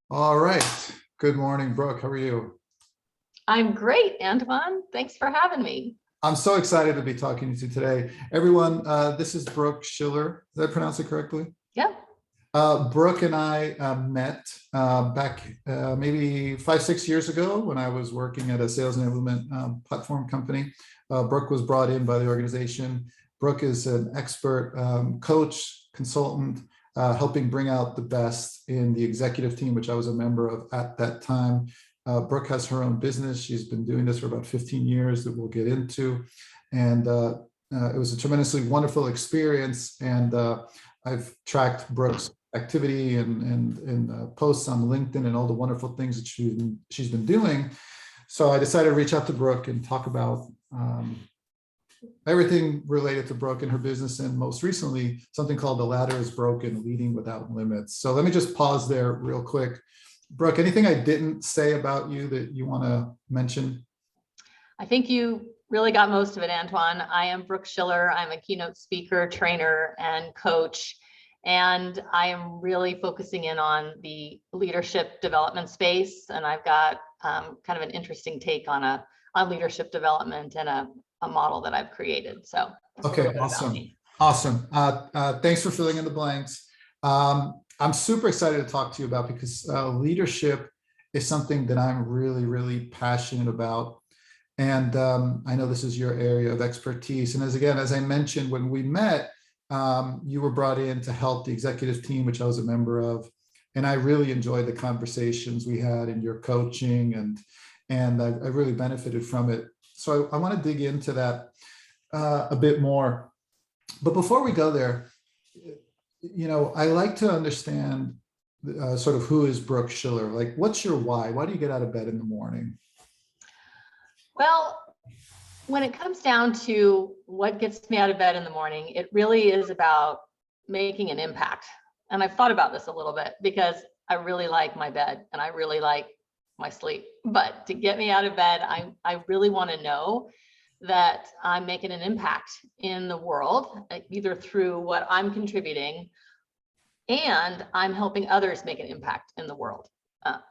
All right. Good morning, Brooke. How are you? I'm great, Antoine. Thanks for having me. I'm so excited to be talking to you today. Everyone, this is Brooke Schiller. Did I pronounce it correctly? Yeah. Brooke and I met back maybe 5, 6 years ago when I was working at a sales enablement platform company. Brooke was brought in by the organization. Brooke is an expert coach, consultant, helping bring out the best in the executive team, which I was a member of at that time. Brooke has her own business. She's been doing this for about 15 years that we'll get into. And it was a tremendously wonderful experience. And I've tracked Brooke's activity and posts on LinkedIn and all the wonderful things that she's been doing. So I decided to reach out to Brooke and talk about everything related to Brooke and her business, and most recently, something called The Ladder is Broken, Leading Without Limits. So let me just pause there real quick. Brooke, anything I didn't say about you that you want to mention? I think you really got most of it, Antoine. I am Brooke Schiller. I'm a keynote speaker, trainer, and coach. And I am really focusing in on the leadership development space. And I've got kind of an interesting take on leadership development and a model that I've created. So okay, awesome. Thanks for filling in the blanks. I'm super excited to talk to you about because leadership is something that I'm really, really passionate about. And I know this is your area of expertise. And as I mentioned, when we met, you were brought in to help the executive team, which I was a member of. And I really enjoyed the conversations we had in your coaching, and I really benefited from it. So I want to dig into that a bit more. But before we go there, I like to understand sort of who is Brooke Schiller? Like, what's your why? Why do you get out of bed in the morning? Well, when it comes down to what gets me out of bed in the morning, it really is about making an impact. And I've thought about this a little bit because I really like my bed and I really like my sleep. But to get me out of bed, I really want to know that I'm making an impact in the world, either through what I'm contributing and I'm helping others make an impact in the world.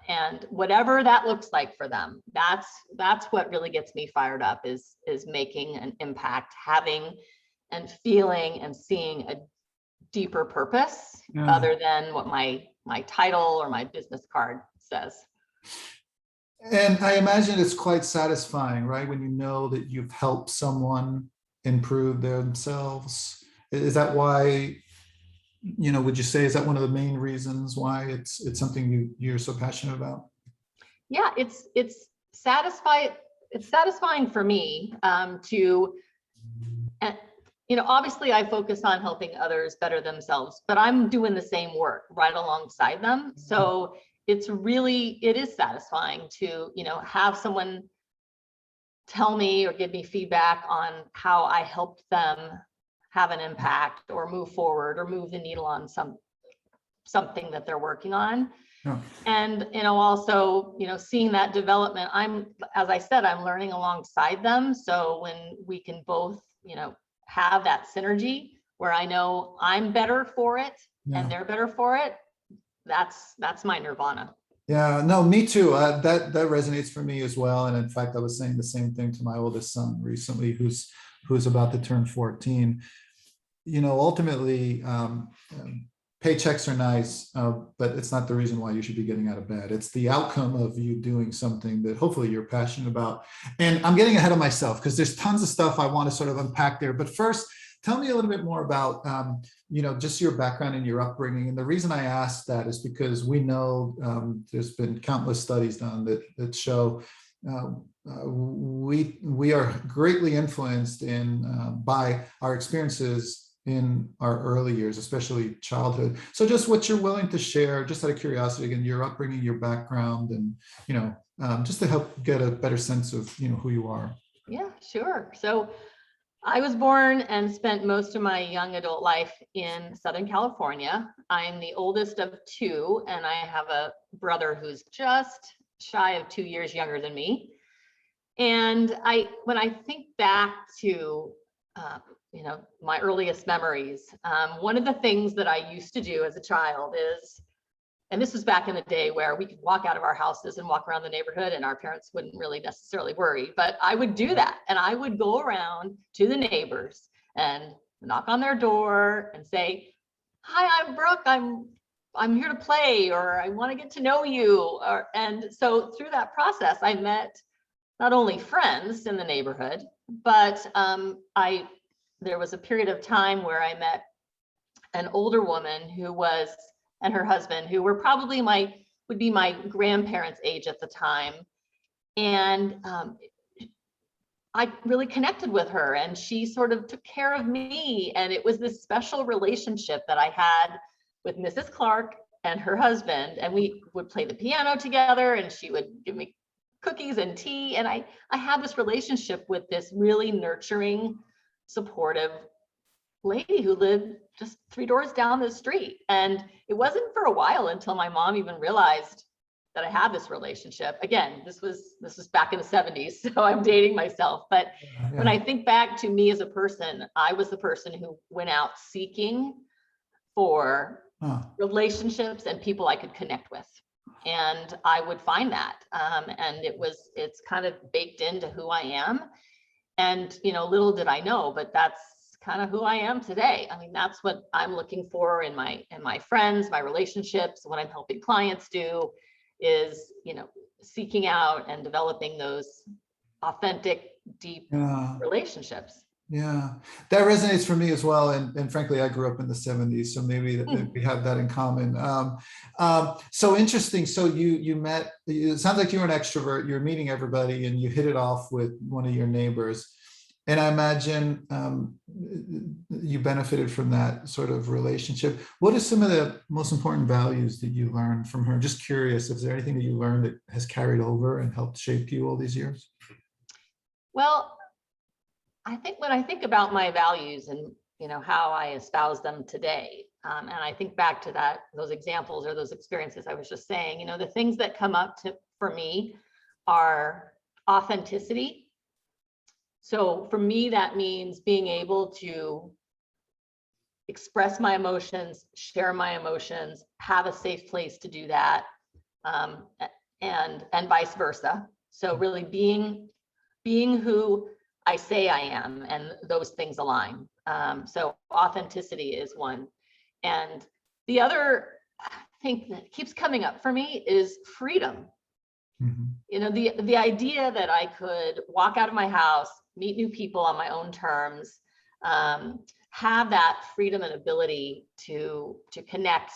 And whatever that looks like for them, that's what really gets me fired up is making an impact, having and feeling and seeing a deeper purpose other than what my title or my business card says. And I imagine it's quite satisfying, right? When you know that you've helped someone improve themselves. Is that why, would you say, is that one of the main reasons why it's something you're so passionate about? Yeah, it's satisfying for me to, obviously I focus on helping others better themselves, but I'm doing the same work right alongside them. So it is satisfying to, have someone tell me or give me feedback on how I helped them have an impact or move forward or move the needle on something that they're working on. Yeah. And, also, seeing that development, as I said, I'm learning alongside them. So when we can both, have that synergy where I know I'm better for it and they're better for it, that's my nirvana. Yeah, no, me too. That resonates for me as well. And in fact, I was saying the same thing to my oldest son recently, who's about to turn 14. Ultimately, paychecks are nice, but it's not the reason why you should be getting out of bed. It's the outcome of you doing something that hopefully you're passionate about. And I'm getting ahead of myself because there's tons of stuff I want to sort of unpack there. But first, tell me a little bit more about, just your background and your upbringing. And the reason I asked that is because we know there's been countless studies done that show we are greatly influenced by our experiences in our early years, especially childhood. So just what you're willing to share, just out of curiosity, again, your upbringing, your background, and, just to help get a better sense of, who you are. Yeah, sure. So I was born and spent most of my young adult life in Southern California. I'm the oldest of two, and I have a brother who's just shy of 2 years younger than me. And when I think back to, my earliest memories, one of the things that I used to do as a child is and this was back in the day where we could walk out of our houses and walk around the neighborhood and our parents wouldn't really necessarily worry, but I would do that. And I would go around to the neighbors and knock on their door and say, hi, I'm Brooke, I'm here to play, or I want to get to know you. And so through that process, I met not only friends in the neighborhood, but there was a period of time where I met an older woman and her husband, who were probably would be my grandparents' age at the time. And I really connected with her, and she sort of took care of me. And it was this special relationship that I had with Mrs. Clark and her husband. And we would play the piano together, and she would give me cookies and tea. And I had this relationship with this really nurturing, supportive lady who lived just 3 doors down the street. And it wasn't for a while until my mom even realized that I had this relationship. Again, this was back in the 70s, so I'm dating myself. But when I think back to me as a person, I was the person who went out seeking for relationships and people I could connect with. And I would find that. And it's kind of baked into who I am. And, little did I know, but that's kind of who I am today. I mean, that's what I'm looking for in my friends, my relationships. What I'm helping clients do is, seeking out and developing those authentic, deep relationships. Yeah, that resonates for me as well. And frankly, I grew up in the 70s, so maybe we have that in common. So interesting. So you met, it sounds like you were an extrovert, you're meeting everybody and you hit it off with one of your neighbors. And I imagine you benefited from that sort of relationship. What are some of the most important values that you learned from her? I'm just curious, is there anything that you learned that has carried over and helped shape you all these years? Well, I think when I think about my values and how I espouse them today, and I think back to those examples or those experiences I was just saying, the things that come up for me are authenticity. So for me, that means being able to express my emotions, share my emotions, have a safe place to do that, and vice versa. So really being who I say I am, and those things align. So authenticity is one. And the other thing that keeps coming up for me is freedom. Mm-hmm. The idea that I could walk out of my house, meet new people on my own terms, have that freedom and ability to connect,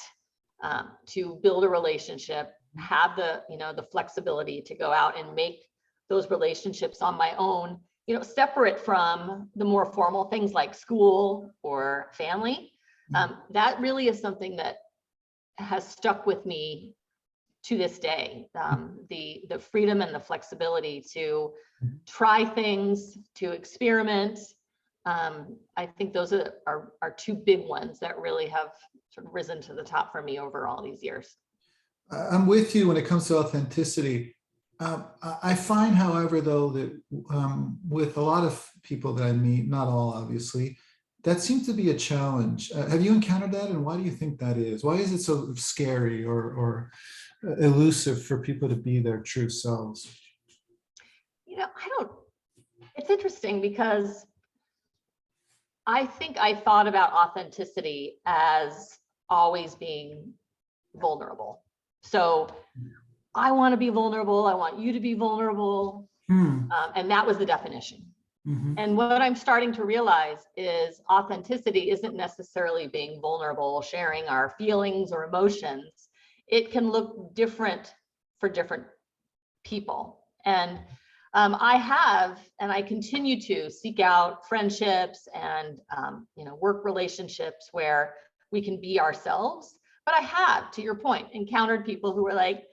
to build a relationship, have the flexibility to go out and make those relationships on my own, separate from the more formal things like school or family. That really is something that has stuck with me to this day. The freedom and the flexibility to try things, to experiment. I think those are 2 big ones that really have sort of risen to the top for me over all these years. I'm with you when it comes to authenticity. I find, however, though, that with a lot of people that I meet, not all obviously, that seems to be a challenge. Have you encountered that, and why do you think that is? Why is it so scary or elusive for people to be their true selves? It's interesting because I think I thought about authenticity as always being vulnerable. So I want to be vulnerable. I want you to be vulnerable. And that was the definition. Mm-hmm. And what I'm starting to realize is authenticity isn't necessarily being vulnerable, sharing our feelings or emotions. It can look different for different people. And I have, and I continue to seek out friendships and, work relationships where we can be ourselves. But I have, to your point, encountered people who were like,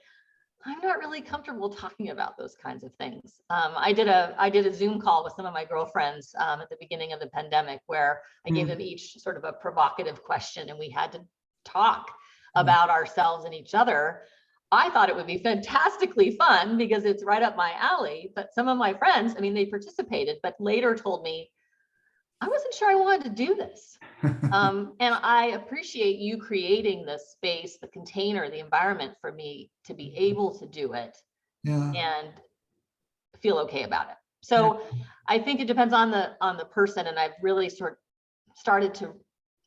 I'm not really comfortable talking about those kinds of things. I did a Zoom call with some of my girlfriends at the beginning of the pandemic where I gave them each sort of a provocative question, and we had to talk about ourselves and each other. I thought it would be fantastically fun because it's right up my alley. But some of my friends, they participated, but later told me, I wasn't sure I wanted to do this. And I appreciate you creating the space, the container, the environment for me to be able to do it Yeah. and feel okay about it. So I think it depends on the person, and I've really started to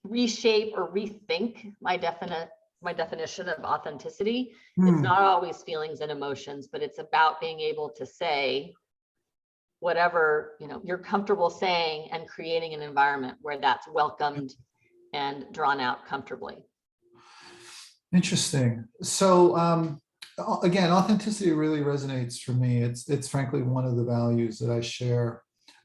reshape or rethink my definition of authenticity. It's not always feelings and emotions, but it's about being able to say whatever you're comfortable saying and creating an environment where that's welcomed and drawn out comfortably. Interesting. So again, authenticity really resonates for me. It's frankly one of the values that I share.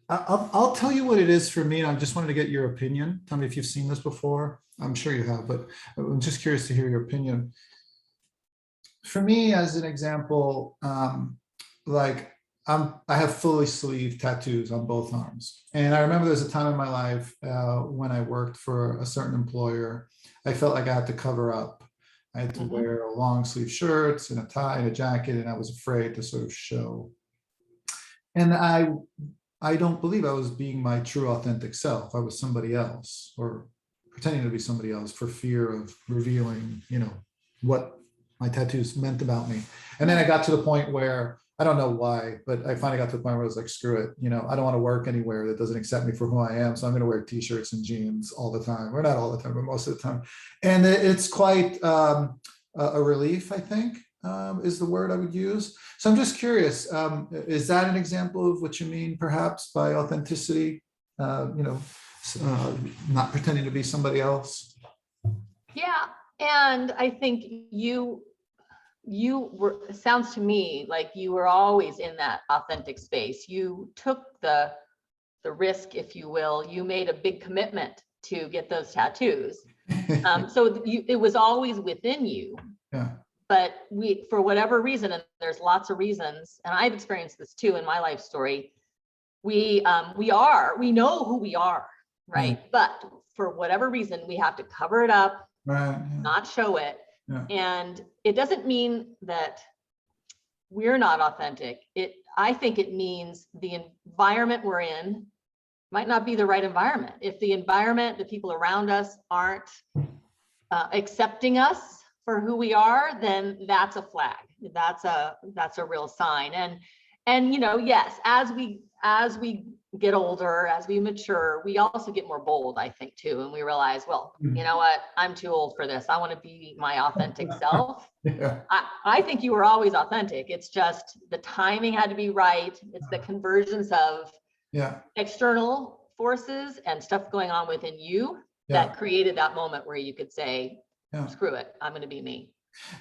I'll tell you what it is for me, and I just wanted to get your opinion. Tell me if you've seen this before. I'm sure you have, but I'm just curious to hear your opinion. For me, as an example, like I have fully sleeve tattoos on both arms. And I remember there's a time in my life when I worked for a certain employer, I felt like I had to cover up. I had to wear long sleeve shirts and a tie and a jacket, and I was afraid to sort of show. And I don't believe I was being my true authentic self. I was somebody else, or pretending to be somebody else for fear of revealing, what my tattoos meant about me. And then I got to the point where, I don't know why, but I finally got to the point where I was like, screw it. I don't want to work anywhere that doesn't accept me for who I am. So I'm going to wear t-shirts and jeans all the time. Or not all the time, but most of the time. And it's quite a relief, I think, is the word I would use. So I'm just curious, is that an example of what you mean perhaps by authenticity? Not pretending to be somebody else? Yeah. And I think you were, it sounds to me like you were always in that authentic space. You took the risk, if you will. You made a big commitment to get those tattoos. So it was always within you. Yeah. But for whatever reason, and there's lots of reasons, and I've experienced this too in my life story, we know who we are, right? But for whatever reason, we have to cover it up, not show it. And it doesn't mean that we're not authentic. I think it means the environment we're in might not be the right environment. If the environment, the people around us aren't accepting us for who we are, then that's a flag. That's a real sign. And yes, as we get older, as we mature, we also get more bold, I think, too. And we realize, well, you know what? I'm too old for this. I want to be my authentic self. I think you were always authentic. It's just the timing had to be right. It's the convergence of external forces and stuff going on within you that created that moment where you could say, screw it, I'm going to be me.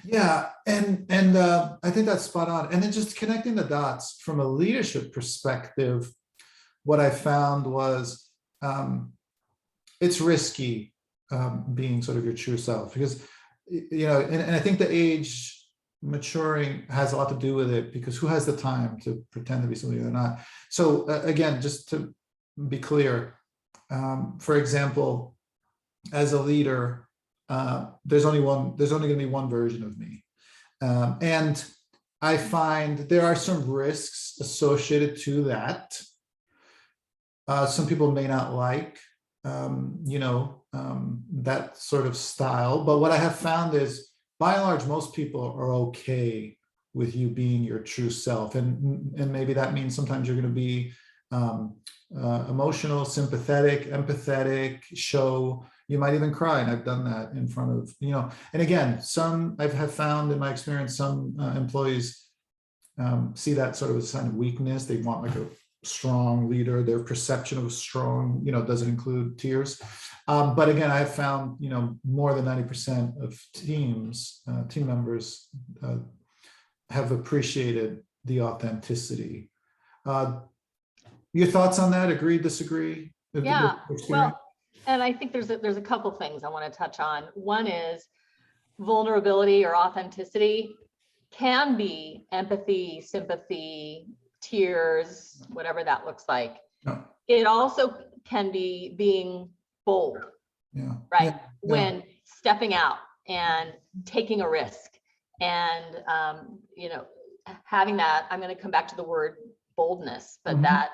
Yeah, and I think that's spot on. And then just connecting the dots from a leadership perspective, what I found was it's risky being sort of your true self, because and I think the age maturing has a lot to do with it, because who has the time to pretend to be somebody they're not? So again, just to be clear, for example, as a leader, there's only going to be one version of me. And I find there are some risks associated to that. Some people may not like, that sort of style. But what I have found is, by and large, most people are okay with you being your true self. And maybe that means sometimes you're going to be emotional, sympathetic, empathetic, you might even cry. And I've done that in front of, and again, I have found in my experience, some employees see that sort of as a sign of weakness. They want like a strong leader. Their perception of strong, doesn't include tears. But again, I've found, more than 90% of team members have appreciated the authenticity. Your thoughts on that? Agree, disagree? Yeah, well, and I think there's a couple things I want to touch on. One is vulnerability or authenticity can be empathy, sympathy, tears, whatever that looks like. It also can be being bold, right? When stepping out and taking a risk and, having that, I'm going to come back to the word boldness, but that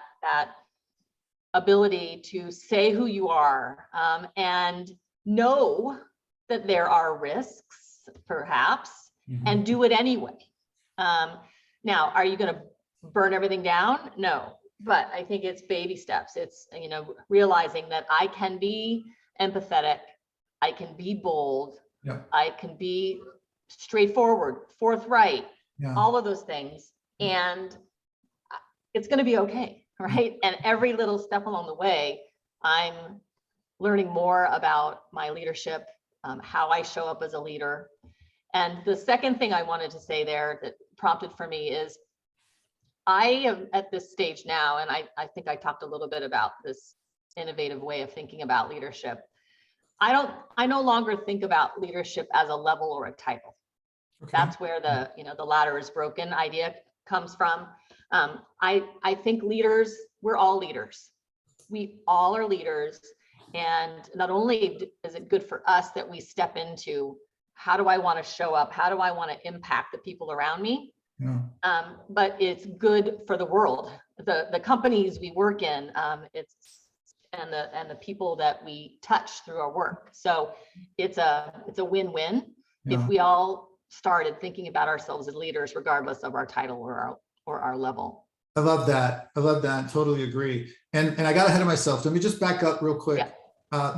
ability to say who you are, and know that there are risks, perhaps, and do it anyway. Now, are you going to burn everything down? No, but I think it's baby steps. It's, realizing that I can be empathetic, I can be bold, I can be straightforward, forthright, all of those things, and it's going to be okay, right? And every little step along the way, I'm learning more about my leadership, how I show up as a leader. And the second thing I wanted to say there that prompted for me is I am at this stage now, and I think I talked a little bit about this innovative way of thinking about leadership. I no longer think about leadership as a level or a title. Okay. That's where the ladder is broken idea comes from. I think leaders, we're all leaders. We all are leaders. And not only is it good for us that we step into how do I want to show up? How do I want to impact the people around me? But it's good for the world, the companies we work in, and the people that we touch through our work. So it's a win-win if we all started thinking about ourselves as leaders, regardless of our title or our level. I love that. Totally agree. And I got ahead of myself. Let me just back up real quick.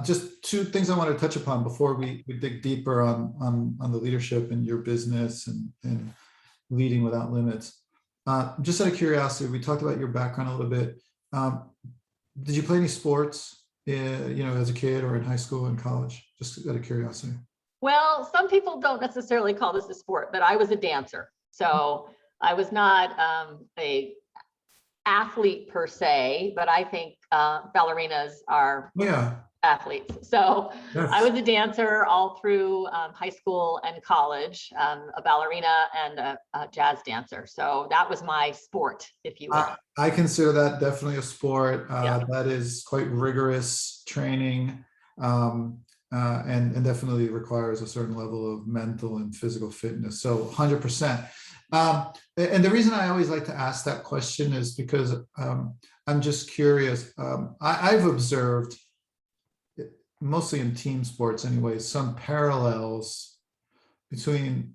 Just two things I want to touch upon before we dig deeper on the leadership in your business and leading without limits. Just out of curiosity, we talked about your background a little bit. Did you play any sports, as a kid or in high school and college? Just out of curiosity. Well, some people don't necessarily call this a sport, but I was a dancer. So I was not a athlete per se, but I think ballerinas are athletes. So yes. I was a dancer all through high school and college, a ballerina and a jazz dancer. So that was my sport, if you will. I consider that definitely a sport. That is quite rigorous training, and definitely requires a certain level of mental and physical fitness. So 100%. And the reason I always like to ask that question is because I'm just curious. I've observed, mostly in team sports anyway, some parallels between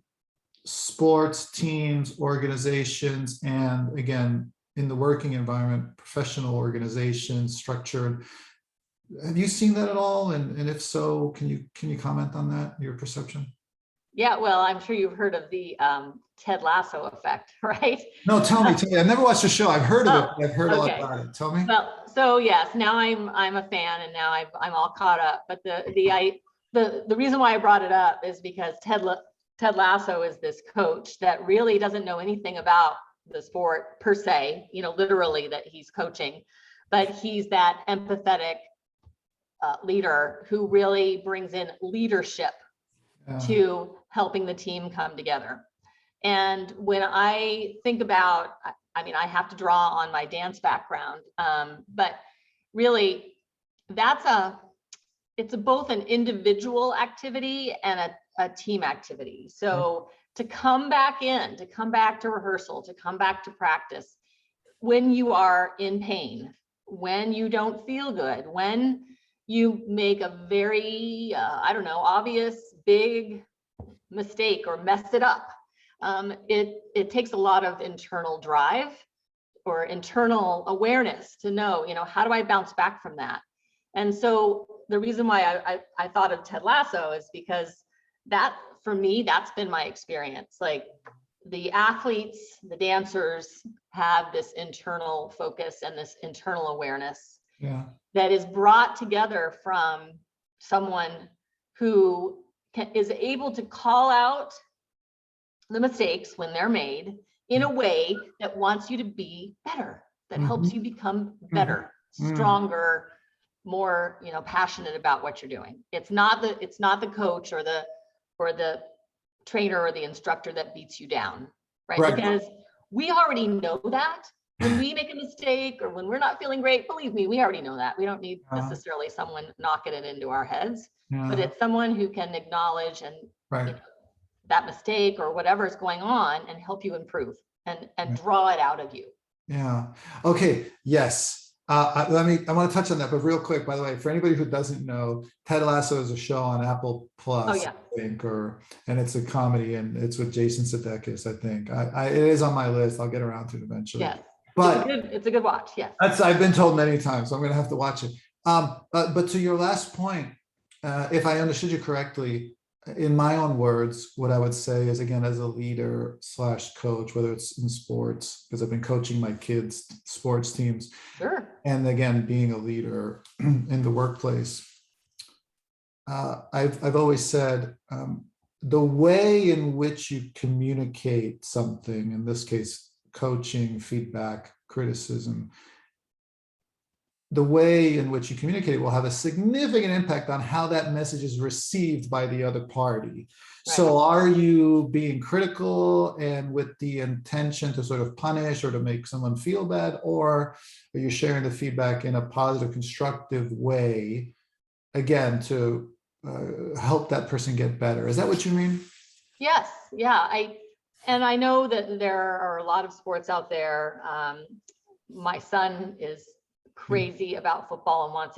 sports, teams, organizations, and again, in the working environment, professional organizations, structured. Have you seen that at all? And if so, can you comment on that, your perception? Yeah, well, I'm sure you've heard of the Ted Lasso effect, right? No, tell me. I've never watched the show. I've heard of it. I've heard a lot about it. Tell me. Well, so yes, now I'm a fan, and now I'm all caught up. But the reason why I brought it up is because Ted Lasso is this coach that really doesn't know anything about the sport per se, literally that he's coaching, but he's that empathetic leader who really brings in leadership to helping the team come together. And when I think about, I have to draw on my dance background, but really it's both an individual activity and a team activity. So to come back to rehearsal, to come back to practice, when you are in pain, when you don't feel good, when you make a very, obvious big mistake or mess it up, it takes a lot of internal drive or internal awareness to know, how do I bounce back from that? And so the reason why I thought of Ted Lasso is because that, for me, that's been my experience. Like the athletes, the dancers have this internal focus and this internal awareness that is brought together from someone who is able to call out the mistakes when they're made in a way that wants you to be better, that helps you become better, stronger, more, passionate about what you're doing. It's not the coach or the trainer or the instructor that beats you down, right? Because we already know that. When we make a mistake or when we're not feeling great, believe me, we already know that. We don't need necessarily someone knocking it into our heads, but it's someone who can acknowledge and that mistake or whatever is going on and help you improve and draw it out of you. Yeah. Okay. Yes. I want to touch on that, but real quick, by the way, for anybody who doesn't know, Ted Lasso is a show on Apple Oh Plus, yeah, I think, and it's a comedy, and it's with Jason Sudeikis, I think. It is on my list. I'll get around to it eventually. yes. But It's a good watch. Yes. I've been told many times, so I'm going to have to watch it. But to your last point, if I understood you correctly, in my own words, what I would say is, again, as a leader slash coach, whether it's in sports, because I've been coaching my kids' sports teams, Sure. and again, being a leader in the workplace, I've always said the way in which you communicate something, in this case, coaching, feedback, criticism, the way in which you communicate it will have a significant impact on how that message is received by the other party. Right. So are you being critical and with the intention to sort of punish or to make someone feel bad, or are you sharing the feedback in a positive, constructive way, again, to help that person get better? Is that what you mean? Yes. Yeah. I know that there are a lot of sports out there. My son is crazy about football and wants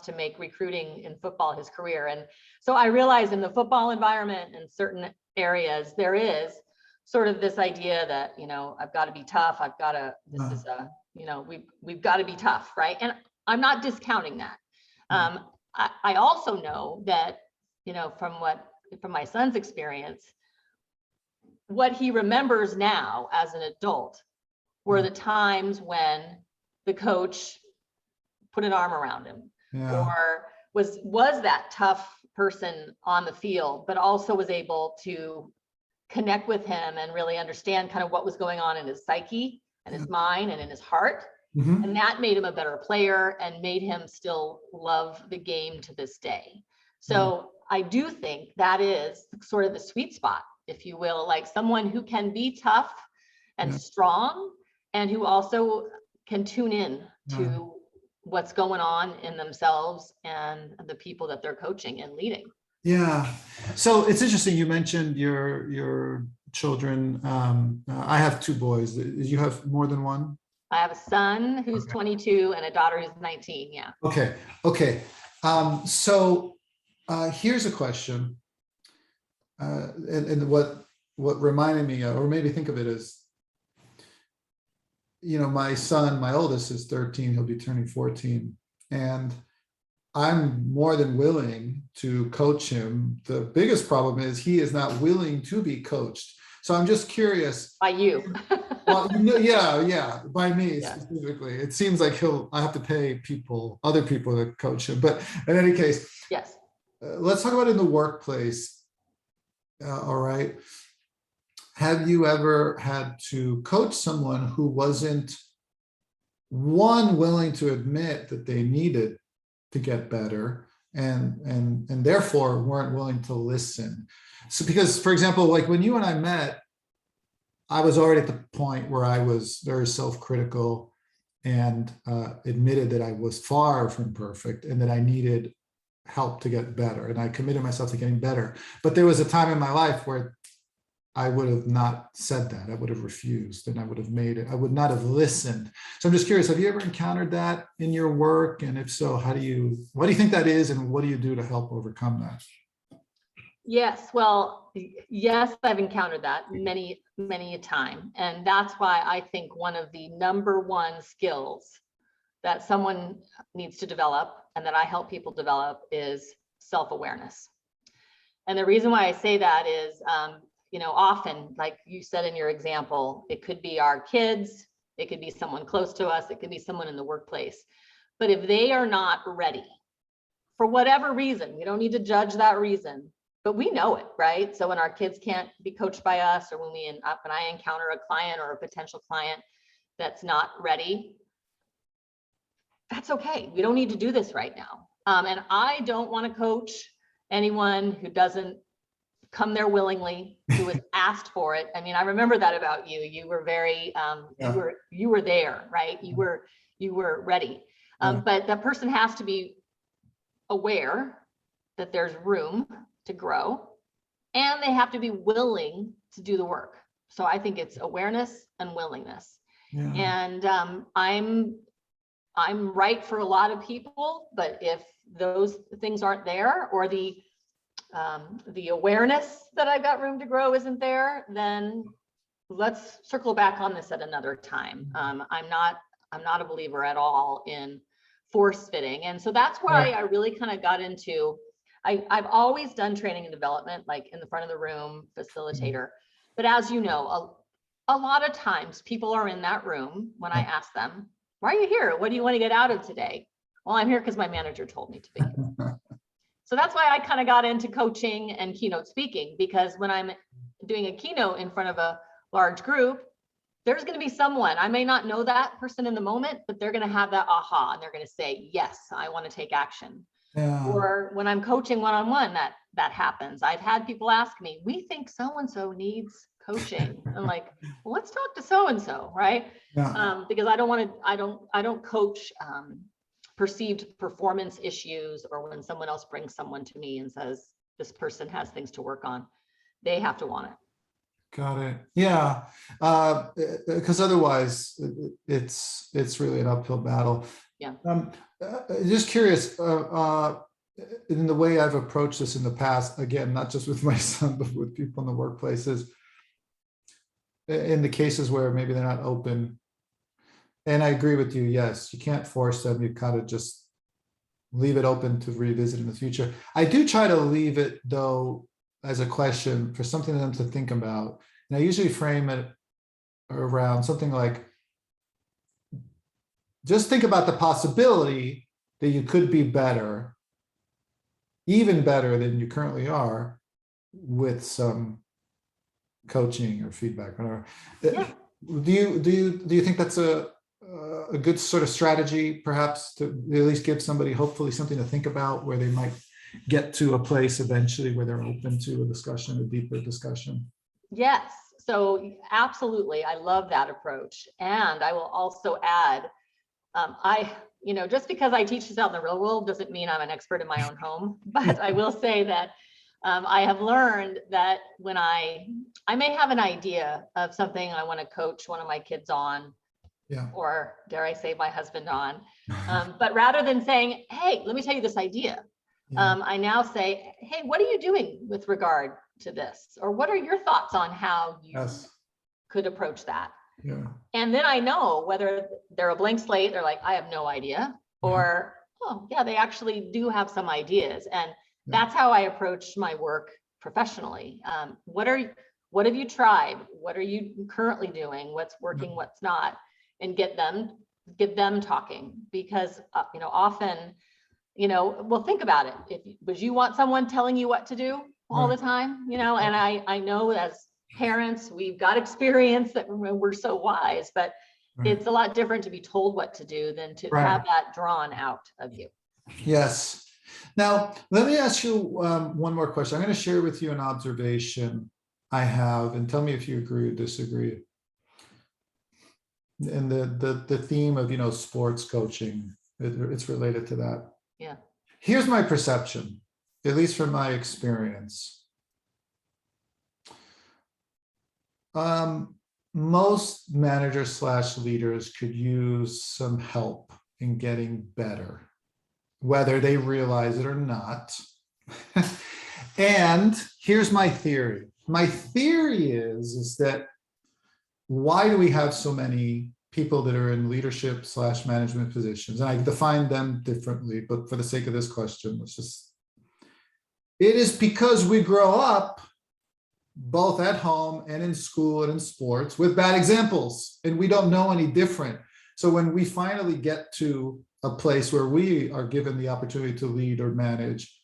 to make recruiting in football his career. And so I realize in the football environment in certain areas, there is sort of this idea that, I've got to be tough. We've got to be tough. Right. And I'm not discounting that. I also know that, from my son's experience, what he remembers now as an adult were the times when the coach put an arm around him, or was that tough person on the field, but also was able to connect with him and really understand kind of what was going on in his psyche and his mind and in his heart. Mm-hmm. And that made him a better player and made him still love the game to this day. So I do think that is sort of the sweet spot, if you will, like someone who can be tough and strong, and who also can tune in to what's going on in themselves and the people that they're coaching and leading. Yeah. So it's interesting. You mentioned your children. I have two boys. You have more than one? I have a son who's 22 and a daughter who's 19. Yeah. Okay. So here's a question. And what reminded me, or made me think of it, is, my son, my oldest, is 13. He'll be turning 14. And I'm more than willing to coach him. The biggest problem is he is not willing to be coached. So I'm just curious. By you. Well, by me specifically. It seems like I have to pay other people to coach him. But in any case, yes. Let's talk about in the workplace. All right. Have you ever had to coach someone who wasn't, one, willing to admit that they needed to get better, and therefore weren't willing to listen? So, because, for example, like when you and I met, I was already at the point where I was very self-critical and admitted that I was far from perfect and that I needed help to get better. And I committed myself to getting better. But there was a time in my life where I would have not said that. I would have refused, and I would have made it. I would not have listened. So I'm just curious, have you ever encountered that in your what do you think that is, and what do you do to help overcome that? Yes, well, yes, I've encountered that many, many a time. And that's why I think one of the number one skills that someone needs to develop, and that I help people develop, is self-awareness. And the reason why I say that is, often, like you said in your example, it could be our kids, it could be someone close to us, it could be someone in the workplace. But if they are not ready, for whatever reason, we don't need to judge that reason, but we know it, right? So when our kids can't be coached by us, or when I encounter a client or a potential client that's not ready, that's okay. We don't need to do this right now. And I don't want to coach anyone who doesn't come there willingly, who was asked for it. I mean, I remember that about you. You were very, you were there, right? You were ready. But that person has to be aware that there's room to grow, and they have to be willing to do the work. So I think it's awareness and willingness. Yeah. And I'm I'm right for a lot of people, but if those things aren't there, or the awareness that I've got room to grow isn't there, then let's circle back on this at another time. I'm not a believer at all in force fitting. And so that's why I really kind of got into, I've always done training and development, like in the front of the room, facilitator. But as you know, a lot of times people are in that room when I ask them, why are you here? What do you want to get out of today? Well, I'm here because my manager told me to be. So that's why I kind of got into coaching and keynote speaking, because when I'm doing a keynote in front of a large group, there's going to be someone, I may not know that person in the moment, but they're going to have that aha, and they're going to say, yes, I want to take action. Yeah. Or when I'm coaching one-on-one, that happens. I've had people ask me, we think so-and-so needs coaching. I'm like, well, let's talk to so-and-so, right? Yeah. Because I don't coach perceived performance issues, or when someone else brings someone to me and says, this person has things to work on, they have to want it. Got it. Yeah, because otherwise it's really an uphill battle. Yeah. Just curious, in the way I've approached this in the past, again, not just with my son, but with people in the workplaces, in the cases where maybe they're not open. And I agree with you. Yes, you can't force them. You kind of just leave it open to revisit in the future. I do try to leave it, though, as a question for something for them to think about. And I usually frame it around something like, just think about the possibility that you could be better, even better than you currently are, with some coaching or feedback, whatever. Yeah. Do you think that's a good sort of strategy, perhaps, to at least give somebody hopefully something to think about, where they might get to a place eventually where they're open to a discussion, a deeper discussion? Yes. So absolutely. I love that approach. And I will also add, just because I teach this out in the real world doesn't mean I'm an expert in my own home, but I will say that I have learned that when I may have an idea of something I want to coach one of my kids on, or dare I say my husband on, but rather than saying, hey, let me tell you this idea, I now say, hey, what are you doing with regard to this? Or what are your thoughts on how you could approach that? Yeah. And then I know whether they're a blank slate, they're like, I have no idea, or, oh yeah, they actually do have some ideas. And that's how I approach my work professionally. What have you tried? What are you currently doing? What's working, what's not? And get them talking, because often, well, think about it. Would you want someone telling you what to do all the time? And I know as parents, we've got experience that we're so wise, but it's a lot different to be told what to do than to have that drawn out of you. Yes. Now, let me ask you one more question. I'm going to share with you an observation I have, and tell me if you agree or disagree. And the theme of, sports coaching, it's related to that. Yeah. Here's my perception, at least from my experience. Most managers / leaders could use some help in getting better, whether they realize it or not. And here's my theory. My theory is that, why do we have so many people that are in leadership / management positions? And I define them differently, but for the sake of this question, it is because we grow up both at home and in school and in sports with bad examples, and we don't know any different. So when we finally get to a place where we are given the opportunity to lead or manage,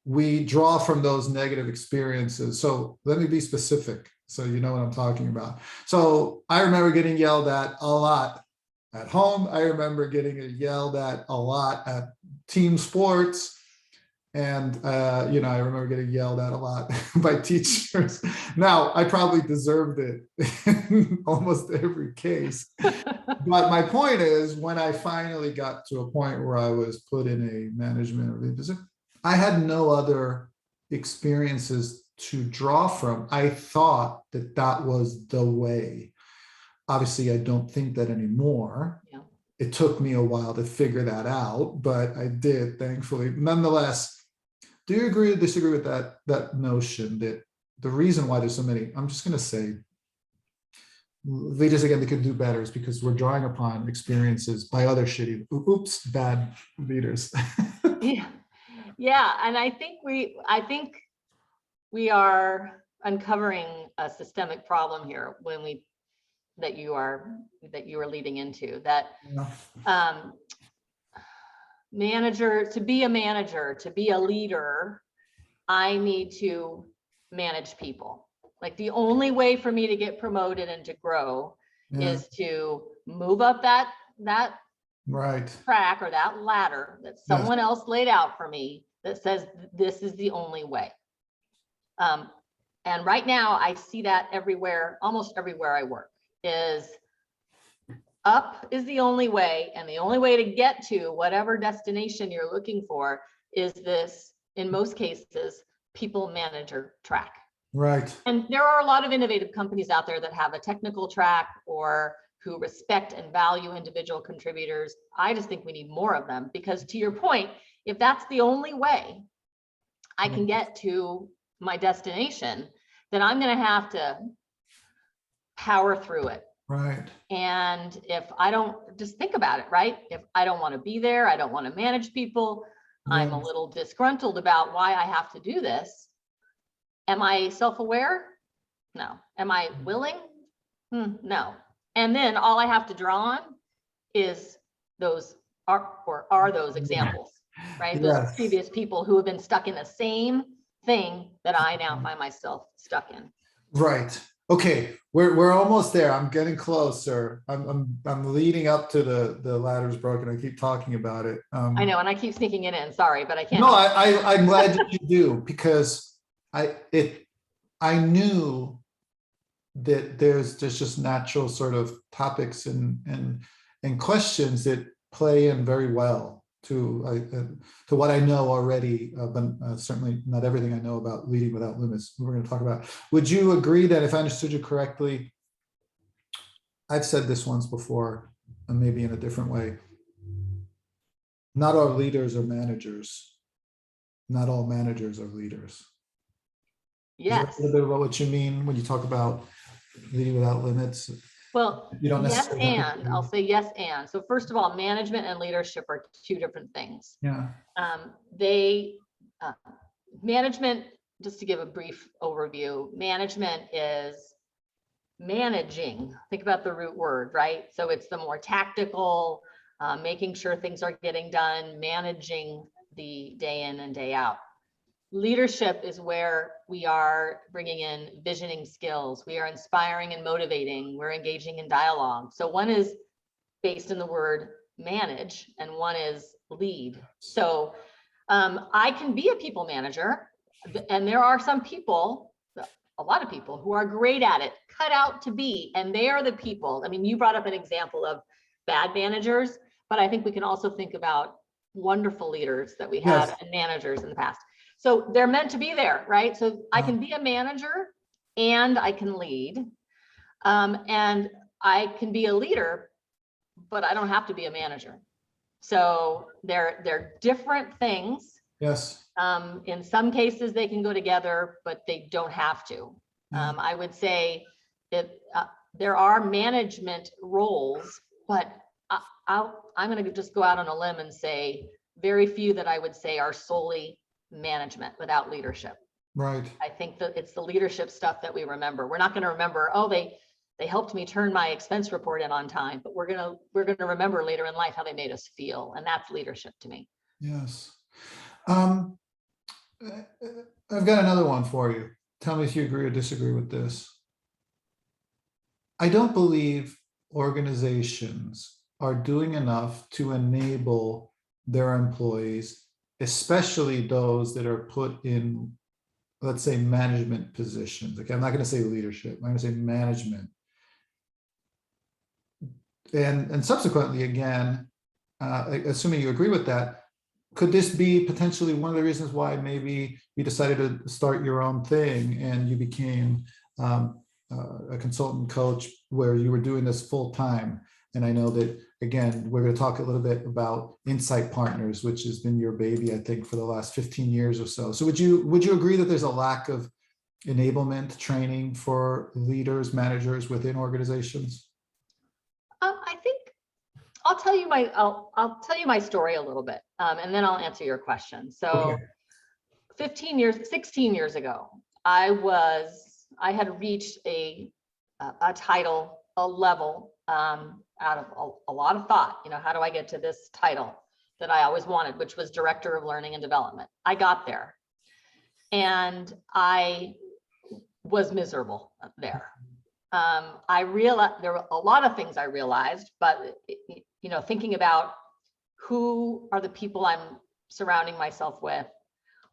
we draw from those negative experiences. So let me be specific, so you know what I'm talking about. So I remember getting yelled at a lot at home. I remember getting yelled at a lot at team sports. And, I remember getting yelled at a lot by teachers. Now, I probably deserved it in almost every case. But my point is, when I finally got to a point where I was put in a management or lead position, I had no other experiences to draw from. I thought that was the way. Obviously, I don't think that anymore. Yeah. it took me a while to figure that out, but I did, thankfully. Nonetheless, do you agree or disagree with that notion that the reason why there's so many, I'm just going to say, leaders again, they could do better is because we're drawing upon experiences by other bad leaders. Yeah, yeah, and I think we are uncovering a systemic problem here when that you are leading into that. Yeah. To be a manager, to be a leader, I need to manage people. Like the only way for me to get promoted and to grow is to move up that right track or that ladder that someone else laid out for me that says this is the only way. And right now I see that everywhere, almost everywhere I work, is up is the only way, and the only way to get to whatever destination you're looking for is this, in most cases, people manager track. Right. And there are a lot of innovative companies out there that have a technical track or who respect and value individual contributors. I just think we need more of them, because to your point, if that's the only way I can get to my destination, then I'm going to have to power through it. Right. And if I don't, just think about it, right? If I don't want to be there, I don't want to manage people, I'm a little disgruntled about why I have to do this. Am I self-aware? No. Am I willing? No. And then all I have to draw on is those are those examples, right? Those previous people who have been stuck in the same thing that I now find myself stuck in. Right. Okay, we're almost there. I'm getting closer. I'm leading up to the ladder's broken. I keep talking about it. I know, and I keep sneaking it in. Sorry, but I can't. No, I'm glad that you do, because I knew that there's just natural sort of topics and questions that play in very well to what I know already, but certainly not everything I know about leading without limits. We're going to talk about. Would you agree that, if I understood you correctly, I've said this once before, and maybe in a different way, not all leaders are managers. Not all managers are leaders. Yes. Is that a little bit about what you mean when you talk about leading without limits? Well, you don't yes, necessarily and I'll say yes, and. So first of all, management and leadership are two different things. Yeah. Management, just to give a brief overview, management is managing. Think about the root word, right? So it's the more tactical, making sure things are getting done, managing the day in and day out. Leadership is where we are bringing in visioning skills. We are inspiring and motivating. We're engaging in dialogue. So one is based in the word manage and one is lead. So I can be a people manager, and there are some people, a lot of people who are great at it, cut out to be, and they are the people. I mean, you brought up an example of bad managers, but I think we can also think about wonderful leaders that we had and managers in the past. So they're meant to be there, right? So I can be a manager and I can lead, and I can be a leader, but I don't have to be a manager. So they're different things. Yes. In some cases they can go together, but they don't have to. I would say that there are management roles, but I'm going to just go out on a limb and say very few that I would say are solely management without leadership. Right. I think that it's the leadership stuff that we remember. We're not going to remember, oh, they helped me turn my expense report in on time, but we're going to remember later in life how they made us feel, and that's leadership to me. Yes. I've got another one for you. Tell me if you agree or disagree with this. I don't believe organizations are doing enough to enable their employees, especially those that are put in, let's say, management positions. Okay, I'm not going to say leadership, I'm going to say management. And subsequently, again, assuming you agree with that, could this be potentially one of the reasons why maybe you decided to start your own thing and you became a consultant coach where you were doing this full time? And I know that, again, we're going to talk a little bit about Incite Partners, which has been your baby, I think, for the last 15 years or so. So would you agree that there's a lack of enablement training for leaders, managers within organizations? I think I'll tell you my story a little bit, and then I'll answer your question. So Okay. 16 years ago, I had reached a title, a level, out of a lot of thought. How do I get to this title that I always wanted, which was Director of Learning and Development? I got there, and I was miserable there. I realized there were a lot of things I realized, but thinking about who are the people I'm surrounding myself with,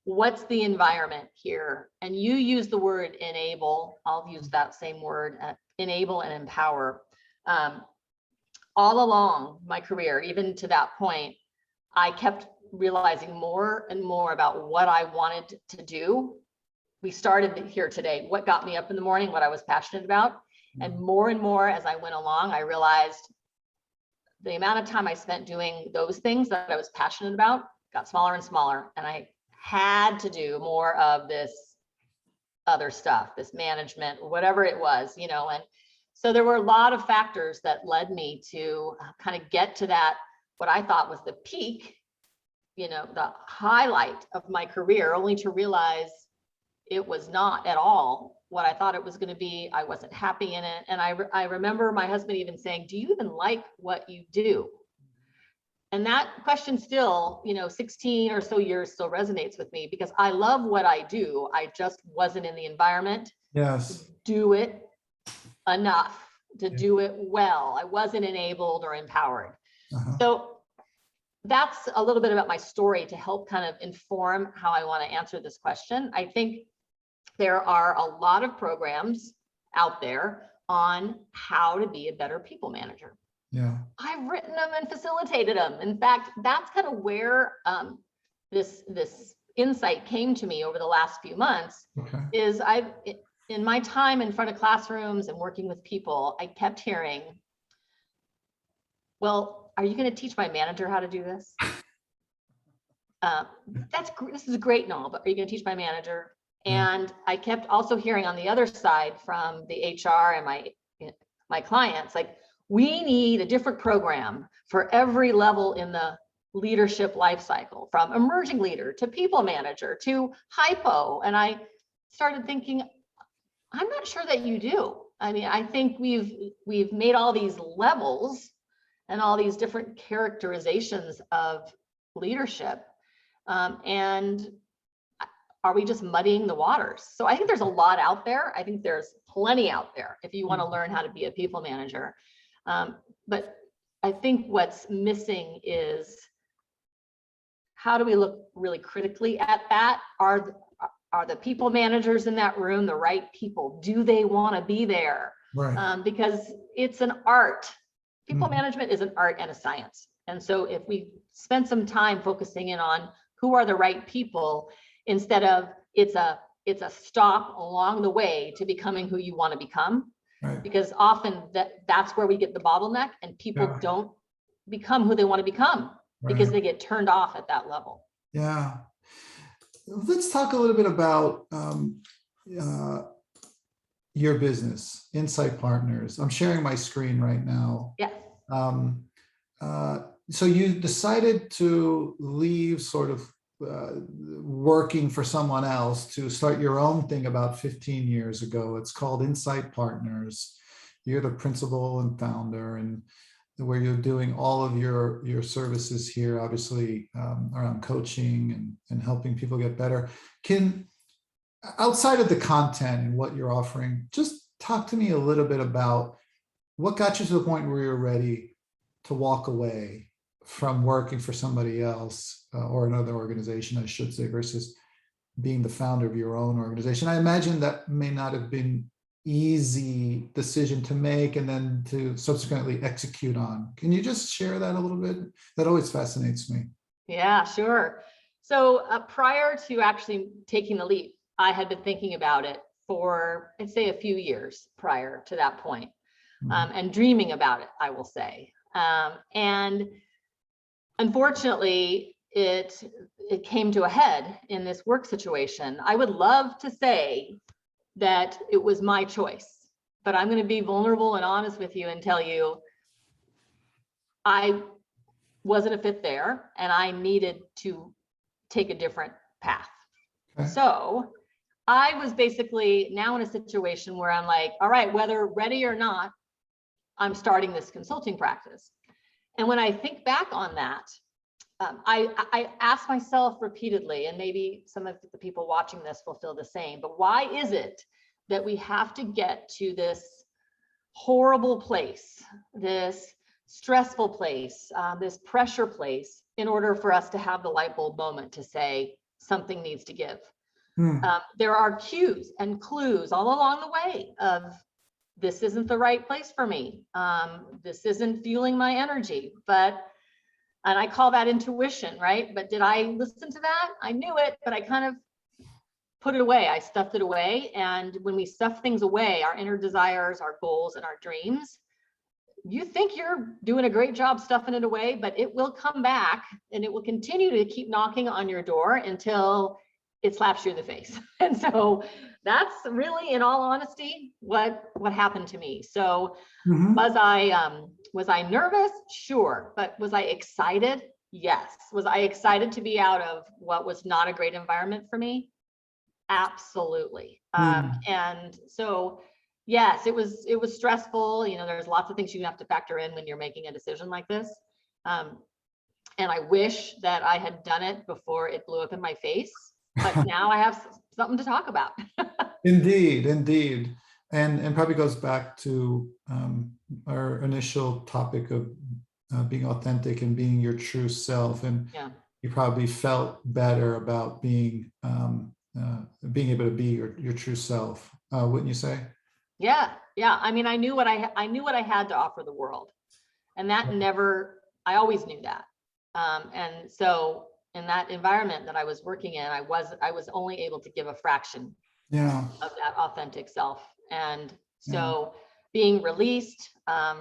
what's the environment here? And you use the word enable. I'll use that same word, enable and empower. All along my career, even to that point, I kept realizing more and more about what I wanted to do. We started here today, what got me up in the morning, what I was passionate about. And more as I went along, I realized the amount of time I spent doing those things that I was passionate about got smaller and smaller. And I had to do more of this other stuff, this management, whatever it was, and so there were a lot of factors that led me to kind of get to that, what I thought was the peak, the highlight of my career, only to realize it was not at all what I thought it was going to be. I wasn't happy in it. And I remember my husband even saying, do you even like what you do? And that question still, 16 or so years still resonates with me, because I love what I do. I just wasn't in the environment Yes. to do it enough, to do it well. I wasn't enabled or empowered. So that's a little bit about my story to help kind of inform how I want to answer this question. I think there are a lot of programs out there on how to be a better people manager. Yeah. I've written them and facilitated them. In fact, that's kind of where this insight came to me over the last few months. Okay. Is in my time in front of classrooms and working with people, I kept hearing, well, are you going to teach my manager how to do this? This is great and all, but are you going to teach my manager? And I kept also hearing on the other side from the HR and my clients, like, we need a different program for every level in the leadership life cycle, from emerging leader to people manager to hypo. And I started thinking, I'm not sure that you do. I mean, I think we've made all these levels and all these different characterizations of leadership. And are we just muddying the waters? So I think there's a lot out there. I think there's plenty out there if you want to learn how to be a people manager. But I think what's missing is, how do we look really critically at that? Are the people managers in that room the right people? Do they want to be there? Right. Because it's an art. People management is an art and a science. And so if we spend some time focusing in on who are the right people, instead of it's a stop along the way to becoming who you want to become, Right. because often that's where we get the bottleneck, and people don't become who they want to become because they get turned off at that level. Yeah. Let's talk a little bit about your business, Incite Partners. I'm sharing my screen right now. Yeah. So you decided to leave sort of working for someone else to start your own thing about 15 years ago. It's called Incite Partners. You're the principal and founder, and where you're doing all of your services here, obviously around coaching and helping people get better. Outside of the content and what you're offering, just talk to me a little bit about what got you to the point where you're ready to walk away from working for somebody else or another organization, I should say, versus being the founder of your own organization. I imagine that may not have been easy decision to make and then to subsequently execute on. Can you just share that a little bit? That always fascinates me. Yeah, sure. So prior to actually taking the leap, I had been thinking about it for, I'd say, a few years prior to that point. and dreaming about it, I will say. And unfortunately, it came to a head in this work situation. I would love to say that it was my choice, but I'm going to be vulnerable and honest with you and tell you I wasn't a fit there and I needed to take a different path. Okay. So I was basically now in a situation where I'm like, all right, whether ready or not, I'm starting this consulting practice. And when I think back on that, I ask myself repeatedly, and maybe some of the people watching this will feel the same, but why is it that we have to get to this horrible place, this stressful place, this pressure place, in order for us to have the light bulb moment to say something needs to give? There are cues and clues all along the way of this isn't the right place for me. This isn't fueling my energy, and I call that intuition, right? But did I listen to that? I knew it, but I kind of put it away. I stuffed it away. And when we stuff things away, our inner desires, our goals, and our dreams, you think you're doing a great job stuffing it away, but it will come back and it will continue to keep knocking on your door until it slaps you in the face. And so that's really, in all honesty, what happened to me. So was I nervous? Sure. But was I excited? Yes. Was I excited to be out of what was not a great environment for me? Absolutely. And so, yes, it was stressful. You know, there's lots of things you have to factor in when you're making a decision like this. And I wish that I had done it before it blew up in my face, but now I have something to talk about. Indeed. And probably goes back to our initial topic of being authentic and being your true self. And you probably felt better about being able to be your true self, wouldn't you say? Yeah. I mean, I knew what I had to offer the world, and that I always knew that. And so in that environment that I was working in, I was only able to give a fraction of that authentic self. And so being released,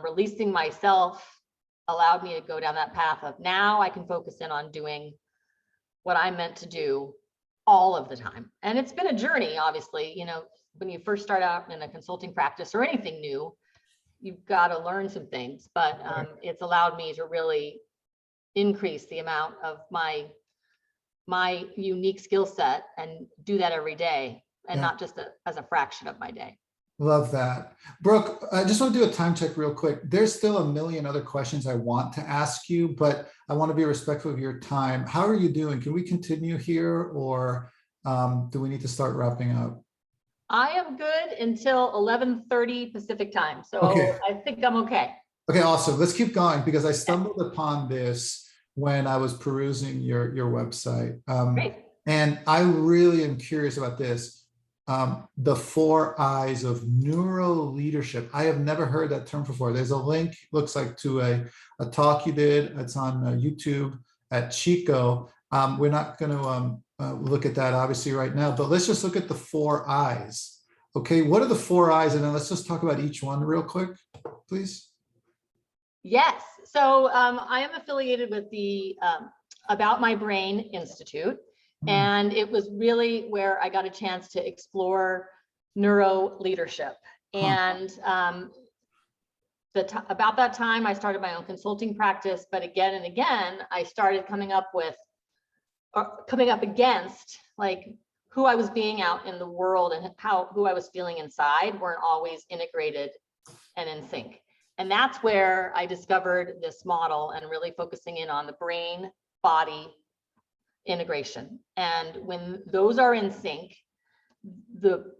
releasing myself allowed me to go down that path of now I can focus in on doing what I'm meant to do all of the time. And it's been a journey, obviously. You know, when you first start out in a consulting practice or anything new, you've got to learn some things, but it's allowed me to really increase the amount of my unique skill set and do that every day, and not just as a fraction of my day. Love that. Brooke, I just want to do a time check real quick. There's still a million other questions I want to ask you, but I want to be respectful of your time. How are you doing? Can we continue here, or do we need to start wrapping up? I am good until 11:30 Pacific time. So I think I'm okay. Okay, awesome. Let's keep going, because I stumbled upon this when I was perusing your website. Great. And I really am curious about this. The 4 eyes of neuro leadership. I have never heard that term before. There's a link, looks like, to a talk you did. It's on YouTube at Chico. We're not going to look at that obviously right now, but let's just look at the 4 eyes. Okay, what are the 4 eyes? And then let's just talk about each one real quick, please. Yes. So I am affiliated with the About My Brain Institute. And it was really where I got a chance to explore neuro leadership. And about that time, I started my own consulting practice. But again and again, I started coming up against like who I was being out in the world and who I was feeling inside weren't always integrated and in sync. And that's where I discovered this model and really focusing in on the brain, body, integration. And when those are in sync, the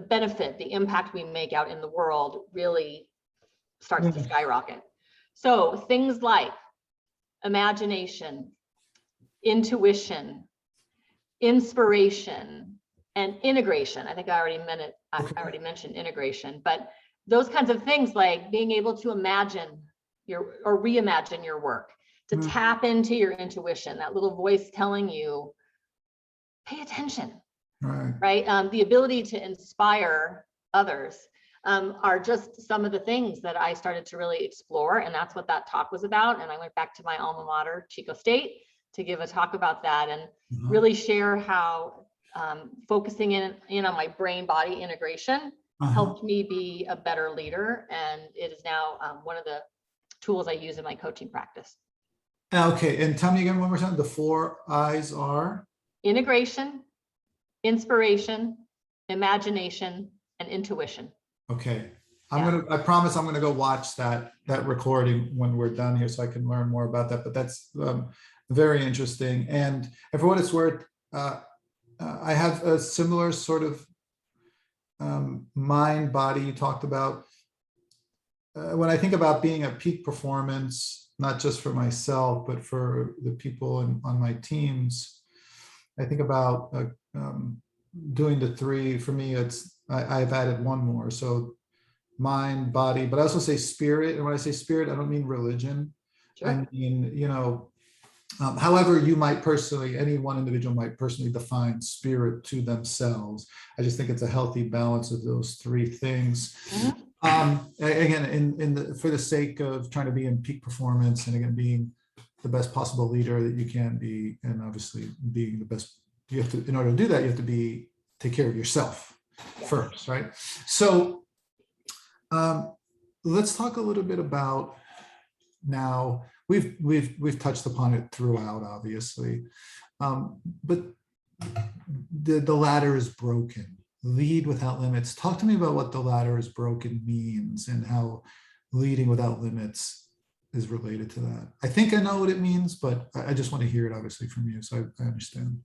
benefit, the impact we make out in the world really starts to skyrocket. So things like imagination, intuition, inspiration, and integration. I think I already mentioned integration, but those kinds of things, like being able to imagine or reimagine your work, to tap into your intuition, that little voice telling you, pay attention, right? The ability to inspire others. are just some of the things that I started to really explore. And that's what that talk was about. And I went back to my alma mater, Chico State, to give a talk about that and really share how focusing in on my brain-body integration helped me be a better leader. And it is now one of the tools I use in my coaching practice. Okay, and tell me again one more time, the 4 I's are? Integration, inspiration, imagination, and intuition. Okay, I promise I'm gonna go watch that recording when we're done here so I can learn more about that, but that's very interesting. And for what it's worth, I have a similar sort of mind body you talked about. When I think about being at peak performance, not just for myself, but for the people on my teams, I think about doing the 3. For me, I've added one more. So mind, body, but I also say spirit. And when I say spirit, I don't mean religion. Sure. I mean, however you might personally, any one individual might personally define spirit to themselves. I just think it's a healthy balance of those 3 things. Again, for the sake of trying to be in peak performance, and again, being the best possible leader that you can be, and obviously being the best, you have to, in order to do that, you have to take care of yourself first, right? So let's talk a little bit about now. We've touched upon it throughout, obviously, but the ladder is broken. Lead without limits. Talk to me about what the ladder is broken means and how leading without limits is related to that. I think I know what it means, but I just want to hear it obviously from you, so I understand.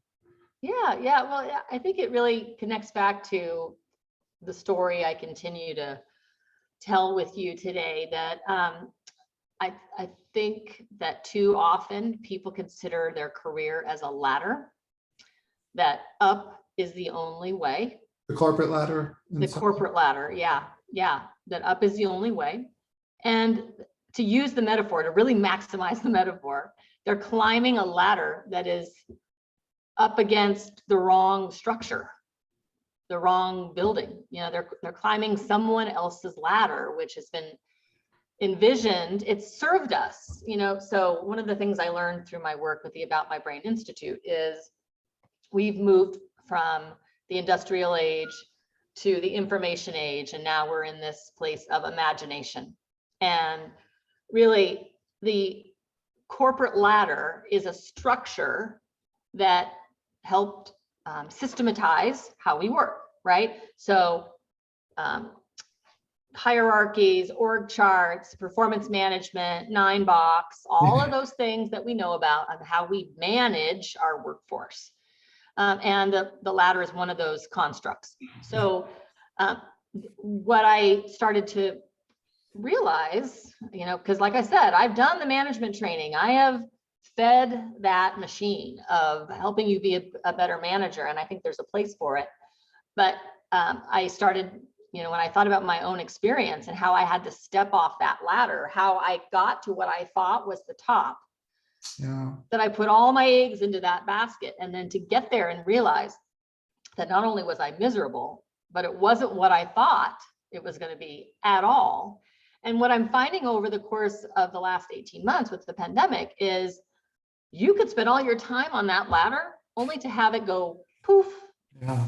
Yeah. Well, I think it really connects back to the story I continue to tell with you today, that I think that too often people consider their career as a ladder, that up is the only way. The corporate ladder? The corporate ladder, yeah. That up is the only way. And to use the metaphor, to really maximize the metaphor, they're climbing a ladder that is up against the wrong structure, the wrong building. They're climbing someone else's ladder, which has been envisioned. It's served us, So one of the things I learned through my work with the About My Brain Institute is we've moved from the industrial age to the information age, and now we're in this place of imagination. And really, the corporate ladder is a structure that helped systematize how we work, right? So hierarchies, org charts, performance management, 9-box, all of those things that we know about on how we manage our workforce. And the ladder is one of those constructs. So what I started to realize, because like I said, I've done the management training. I have fed that machine of helping you be a better manager. And I think there's a place for it. But I started, when I thought about my own experience and how I had to step off that ladder, how I got to what I thought was the top. Yeah. That I put all my eggs into that basket, and then to get there and realize that not only was I miserable, but it wasn't what I thought it was going to be at all. And what I'm finding over the course of the last 18 months with the pandemic is you could spend all your time on that ladder only to have it go poof,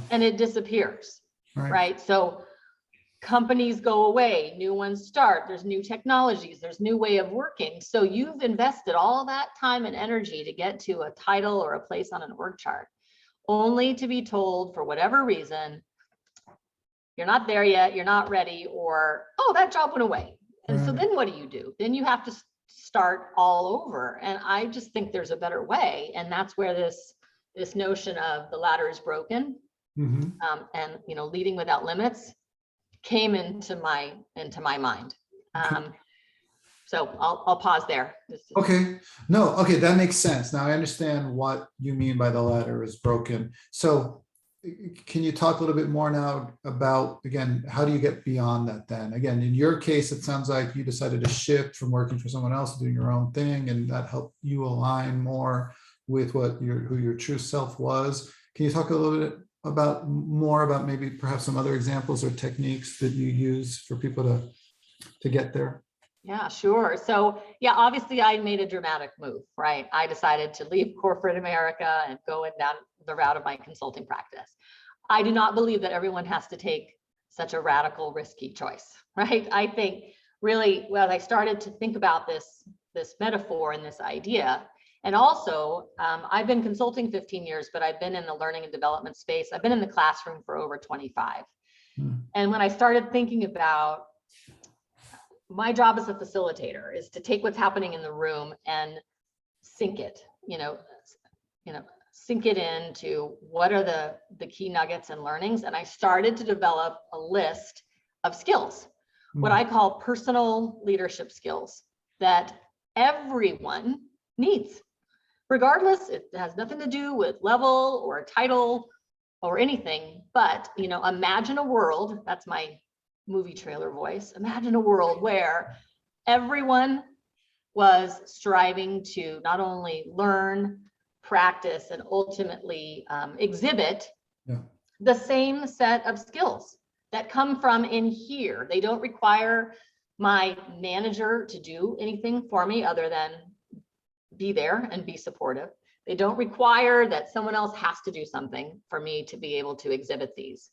and it disappears, right? So companies go away, new ones start, there's new technologies, there's new way of working. So you've invested all that time and energy to get to a title or a place on an org chart, only to be told for whatever reason, you're not there yet, you're not ready, or, oh, that job went away. And so then what do? Then you have to start all over. And I just think there's a better way. And that's where this notion of the ladder is broken, and leading without limits came into my mind. So I'll pause there. Okay. No, okay, that makes sense. Now I understand what you mean by the ladder is broken. So can you talk a little bit more now about, again, how do you get beyond that then? Again, in your case, it sounds like you decided to shift from working for someone else to doing your own thing, and that helped you align more with who your true self was. Can you talk a little bit more about maybe perhaps some other examples or techniques that you use for people to get there? Yeah, sure. So yeah, obviously I made a dramatic move, right? I decided to leave corporate America and go down the route of my consulting practice. I do not believe that everyone has to take such a radical, risky choice, right? I think really, well, I started to think about this metaphor and this idea. And also, I've been consulting 15 years, but I've been in the learning and development space. I've been in the classroom for over 25. And when I started thinking about my job as a facilitator is to take what's happening in the room and sink it, sink it into what are the key nuggets and learnings. And I started to develop a list of skills, what I call personal leadership skills that everyone needs, regardless. It has nothing to do with level or title or anything, but imagine a world, that's my movie trailer voice. Imagine a world where everyone was striving to not only learn, practice, and ultimately exhibit the same set of skills that come from in here. They don't require my manager to do anything for me other than be there and be supportive. They don't require that someone else has to do something for me to be able to exhibit these.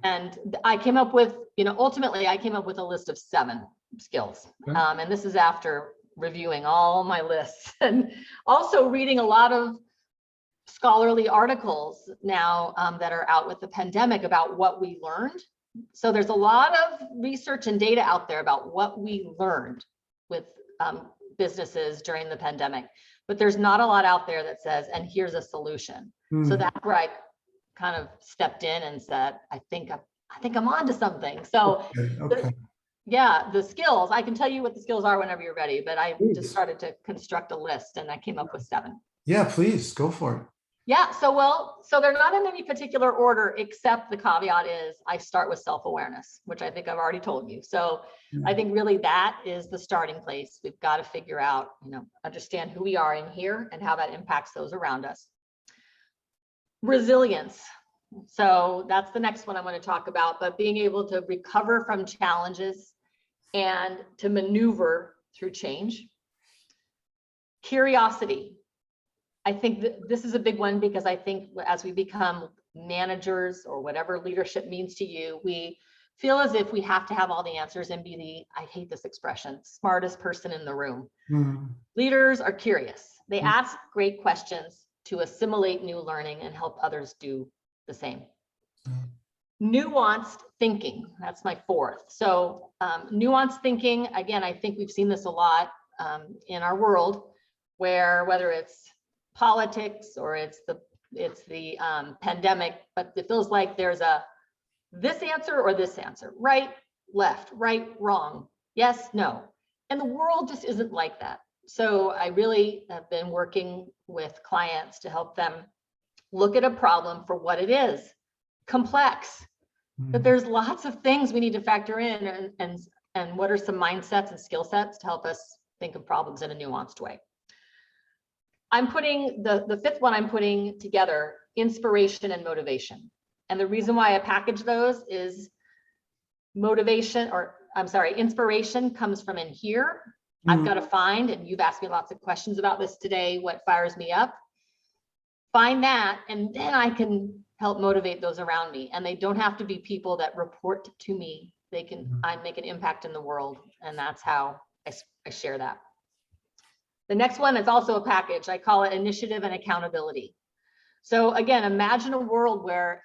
And I came up with, ultimately I came up with a list of 7 skills. And this is after reviewing all my lists and also reading a lot of scholarly articles now that are out with the pandemic about what we learned. So there's a lot of research and data out there about what we learned with businesses during the pandemic, but there's not a lot out there that says, and here's a solution. So that's where I kind of stepped in and said, I think I'm onto something. So the skills, I can tell you what the skills are whenever you're ready, but I just started to construct a list and I came up with 7. Yeah, please go for it. Yeah, so they're not in any particular order, except the caveat is I start with self-awareness, which I think I've already told you. So I think really that is the starting place. We've got to figure out, understand who we are in here and how that impacts those around us. Resilience. So that's the next one I'm going to talk about, but being able to recover from challenges and to maneuver through change. Curiosity. I think this is a big one because I think as we become managers or whatever leadership means to you, we feel as if we have to have all the answers and be the, I hate this expression, smartest person in the room. Leaders are curious. They ask great questions to assimilate new learning and help others do the same. Nuanced thinking, that's my 4th. So nuanced thinking, again, I think we've seen this a lot in our world, where whether it's politics or it's the pandemic, but it feels like there's a this answer or this answer, right, left, right, wrong, yes, no. And the world just isn't like that. So I really have been working with clients to help them look at a problem for what it is, complex, that there's lots of things we need to factor in and what are some mindsets and skill sets to help us think of problems in a nuanced way. I'm putting the 5th one I'm putting together, inspiration and motivation. And the reason why I package those is inspiration comes from in here. I've got to find, and you've asked me lots of questions about this today, what fires me up. Find that, and then I can help motivate those around me. And they don't have to be people that report to me. I make an impact in the world, and that's how I share that. The next one is also a package. I call it initiative and accountability. So again, imagine a world where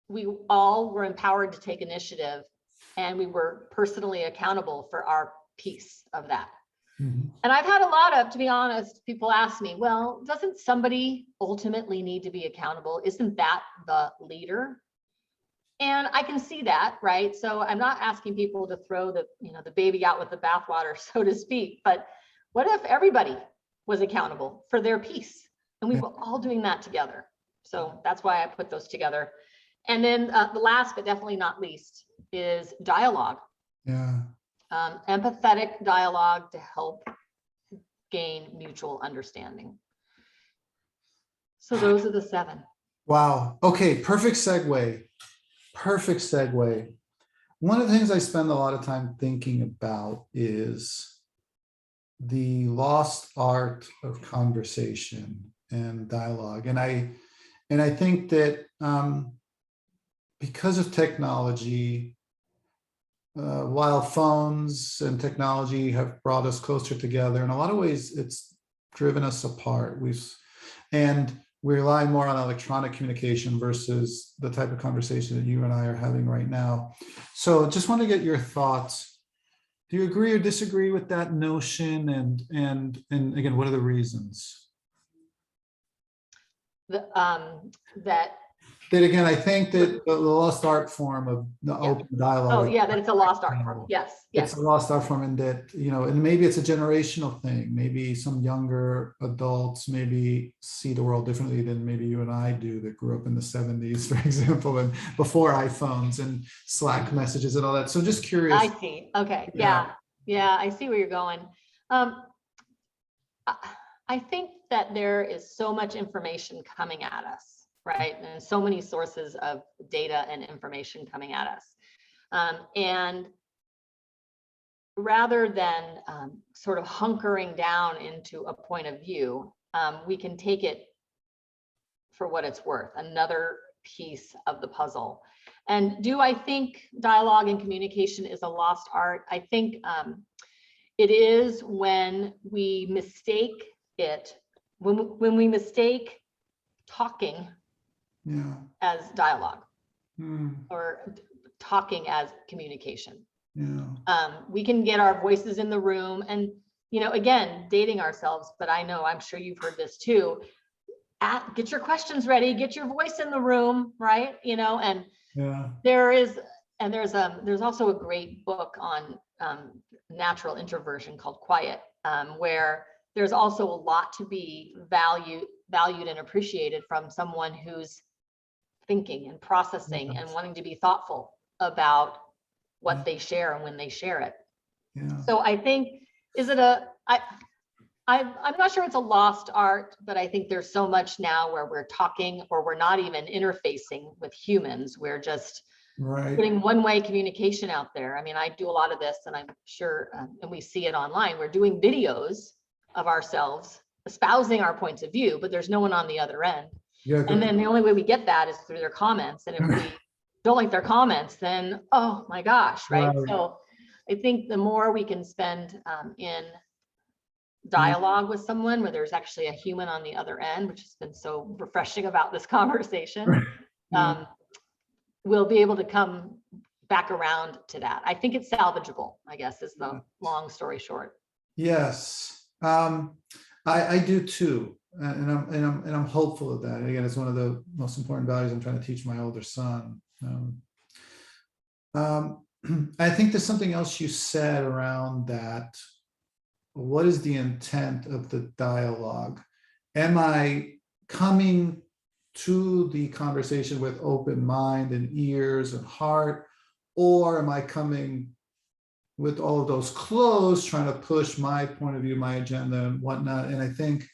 we all were empowered to take initiative and we were personally accountable for our piece of that. And I've had a lot of, to be honest, people ask me, well, doesn't somebody ultimately need to be accountable? Isn't that the leader? And I can see that, right? So I'm not asking people to throw the baby out with the bathwater, so to speak, but what if everybody was accountable for their piece and we were all doing that together? So that's why I put those together. And then the last, but definitely not least, is dialogue. Empathetic dialogue to help gain mutual understanding. So those are the 7. Wow. Okay. Perfect segue. Perfect segue. One of the things I spend a lot of time thinking about is the lost art of conversation and dialogue. And I think that because of technology, while phones and technology have brought us closer together, in a lot of ways, it's driven us apart. And we rely more on electronic communication versus the type of conversation that you and I are having right now. So just want to get your thoughts. Do you agree or disagree with that notion? And again, what are the reasons? That That again, I think that the lost art form of the open dialogue. Oh yeah, that it's a lost art form. Yes, It's yes. a lost art form, and that, and maybe it's a generational thing. Maybe some younger adults maybe see the world differently than maybe you and I do, that grew up in the 70s, for example, and before iPhones and Slack messages and all that. So just curious. I see. Okay. Yeah. Yeah. I see where you're going. Um, I think that there is so much information coming at us, right? And so many sources of data and information coming at us. And rather than sort of hunkering down into a point of view, we can take it for what it's worth, another piece of the puzzle. And do I think dialogue and communication is a lost art? I think it is when we mistake it, when we mistake talking as dialogue or talking as communication. We can get our voices in the room and, again, dating ourselves, but I'm sure you've heard this too. Get your questions ready, get your voice in the room, right? And there's also a great book on natural introversion called Quiet, where there's also a lot to be valued and appreciated from someone who's thinking and processing and wanting to be thoughtful about what they share and when they share it. So I think, I'm not sure it's a lost art, but I think there's so much now where we're talking or we're not even interfacing with humans. We're just putting one-way communication out there. I mean, I do a lot of this, and I'm sure, and we see it online. We're doing videos of ourselves espousing our points of view, but there's no one on the other end. And then the only way we get that is through their comments. And if we don't like their comments, then, oh my gosh, right? So I think the more we can spend in dialogue with someone where there's actually a human on the other end, which has been so refreshing about this conversation, we'll be able to come back around to that. I think it's salvageable, I guess, is the long story short. Yes, I do too, and I'm hopeful of that. And again, it's one of the most important values I'm trying to teach my older son. I think there's something else you said around that. What is the intent of the dialogue? Am I coming to the conversation with open mind and ears and heart, or am I coming with all of those closed, trying to push my point of view, my agenda and whatnot? And I think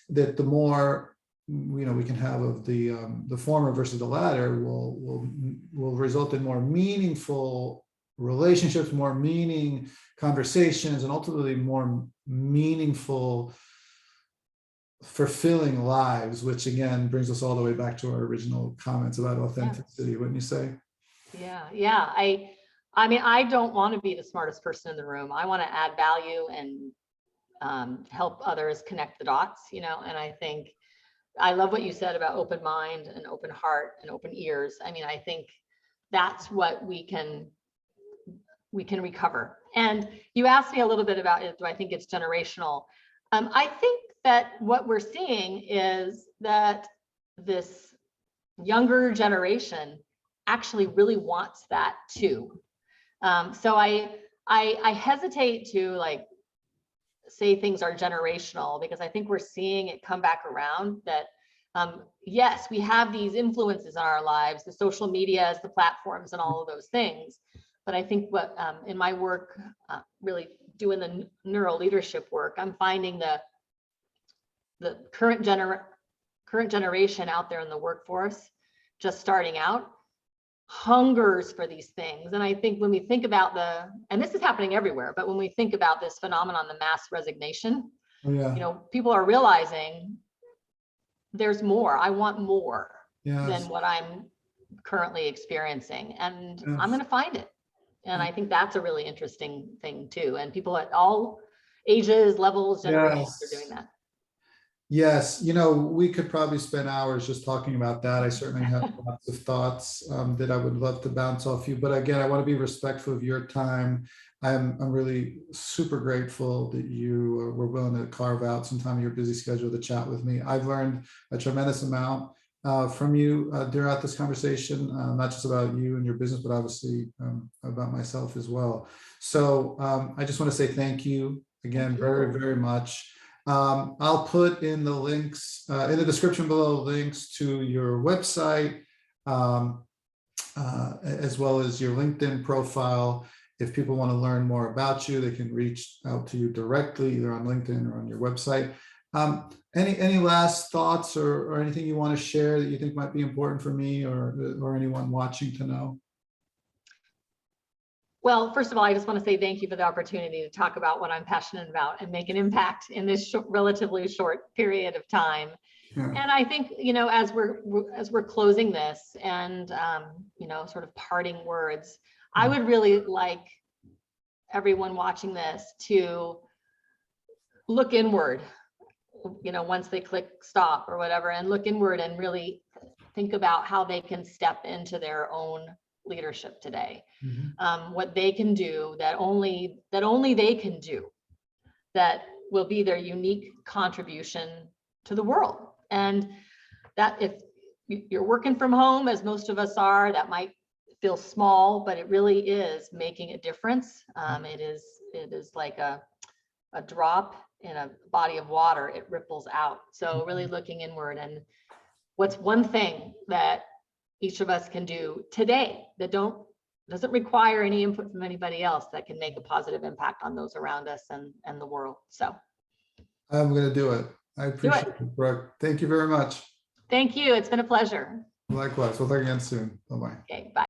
that the more we can have of the former versus the latter will result in more meaningful relationships, more meaning conversations, and ultimately more meaningful, fulfilling lives, which again brings us all the way back to our original comments about authenticity. Wouldn't you say? Yeah. I mean, I don't want to be the smartest person in the room. I want to add value and help others connect the dots, and I think I love what you said about open mind and open heart and open ears. I mean, I think that's what we can recover. And you asked me a little bit about it. Do I think it's generational? I think that what we're seeing is that this younger generation actually really wants that too. So I hesitate to say things are generational, because I think we're seeing it come back around that yes, we have these influences in our lives, the social medias, the platforms, and all of those things. But I think what in my work, really doing the neuro leadership work, I'm finding the current current generation out there in the workforce, just starting out, hungers for these things. And I think when we think about and this is happening everywhere, but when we think about this phenomenon, the mass resignation, people are realizing there's more. I want more than what I'm currently experiencing, and I'm going to find it. And I think that's a really interesting thing too. And people at all ages, levels, generations are doing that. Yes, we could probably spend hours just talking about that. I certainly have lots of thoughts that I would love to bounce off you. But again, I want to be respectful of your time. I'm really super grateful that you were willing to carve out some time in your busy schedule to chat with me. I've learned a tremendous amount from you throughout this conversation, not just about you and your business, but obviously about myself as well. So I just want to say thank you again, very, very much. I'll put in the links in the description below, links to your website, as well as your LinkedIn profile. If people want to learn more about you, they can reach out to you directly, either on LinkedIn or on your website. Any last thoughts or anything you want to share that you think might be important for me or anyone watching to know? Well, first of all, I just want to say thank you for the opportunity to talk about what I'm passionate about and make an impact in this relatively short period of time. Yeah. And I think, as we're closing this and, sort of parting words, I would really like everyone watching this to look inward, once they click stop or whatever, and look inward and really think about how they can step into their own leadership today. What they can do that only they can do, that will be their unique contribution to the world. And that if you're working from home, as most of us are, that might feel small, but it really is making a difference. It is like a drop in a body of water. It ripples out. So really looking inward, and what's one thing that each of us can do today that doesn't require any input from anybody else, that can make a positive impact on those around us and the world. So I'm going to do it. I appreciate it, Brooke. Thank you very much. Thank you. It's been a pleasure. Likewise. We'll talk again soon. Bye-bye. Okay, bye.